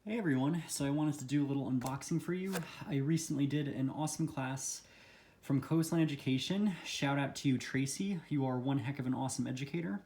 Hey everyone, so I wanted to do a little unboxing for you. I recently did an awesome class from Coastline Education. Shout out to you, Tracy. You are one heck of an awesome educator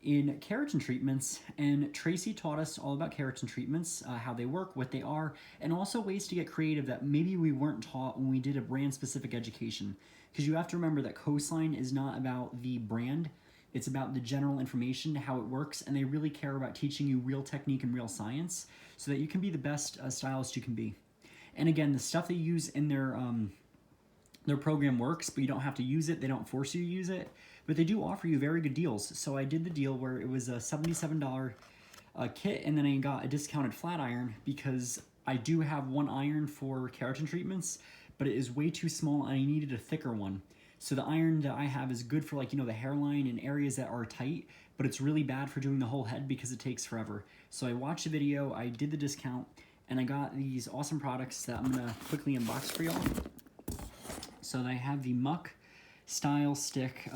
in keratin treatments, and Tracy taught us all about keratin treatments, how they work, what they are, and also ways to get creative that maybe we weren't taught when we did a brand specific education. Because you have to remember that Coastline is not about the brand, it's about the general information, how it works, and they really care about teaching you real technique and real science so that you can be the best stylist you can be. And again, the stuff they use in their program works, but you don't have to use it. They don't force you to use it, but they do offer you very good deals. So I did the deal where it was a $77 kit, and then I got a discounted flat iron because I do have one iron for keratin treatments, but it is way too small and I needed a thicker one. So the iron that I have is good for, like, the hairline and areas that are tight, but it's really bad for doing the whole head because it takes forever. So I watched the video, I did the discount, and I got these awesome products that I'm gonna quickly unbox for y'all. So I have the Muck Style Stick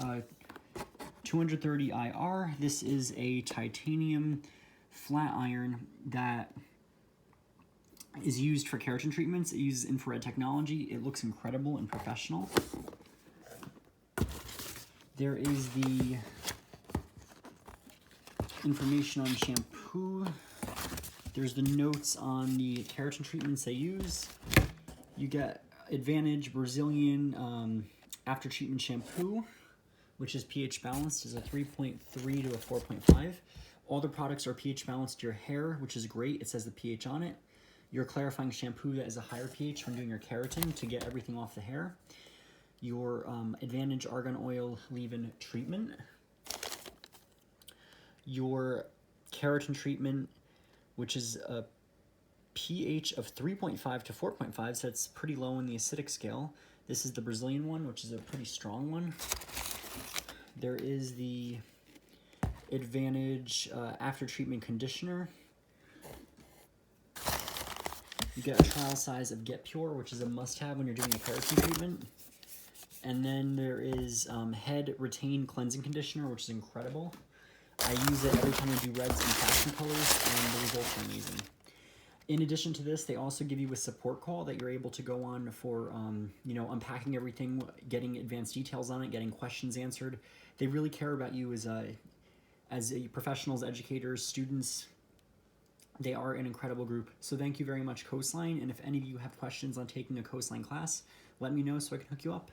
230 IR. This is a titanium flat iron that is used for keratin treatments. It uses infrared technology. It looks incredible and professional. There is the information on shampoo. There's the notes on the keratin treatments they use. You get Advantage Brazilian after treatment shampoo, which is pH balanced, is a 3.3 to a 4.5. All the products are pH balanced to your hair, which is great. It says the pH on it. Your clarifying shampoo that is a higher pH when doing your keratin to get everything off the hair. Your Advantage Argan Oil Leave-In Treatment. Your keratin treatment, which is a pH of 3.5 to 4.5, so it's pretty low in the acidic scale. This is the Brazilian one, which is a pretty strong one. There is the Advantage After Treatment Conditioner. You get a trial size of Get Pure, which is a must-have when you're doing a keratin treatment. And then there is Head Retain Cleansing Conditioner, which is incredible. I use it every time I do reds and fashion colors, and the results are amazing. In addition to this, they also give you a support call that you're able to go on for, unpacking everything, getting advanced details on it, getting questions answered. They really care about you as professionals, educators, students. They are an incredible group. So thank you very much, Coastline. And if any of you have questions on taking a Coastline class, let me know so I can hook you up.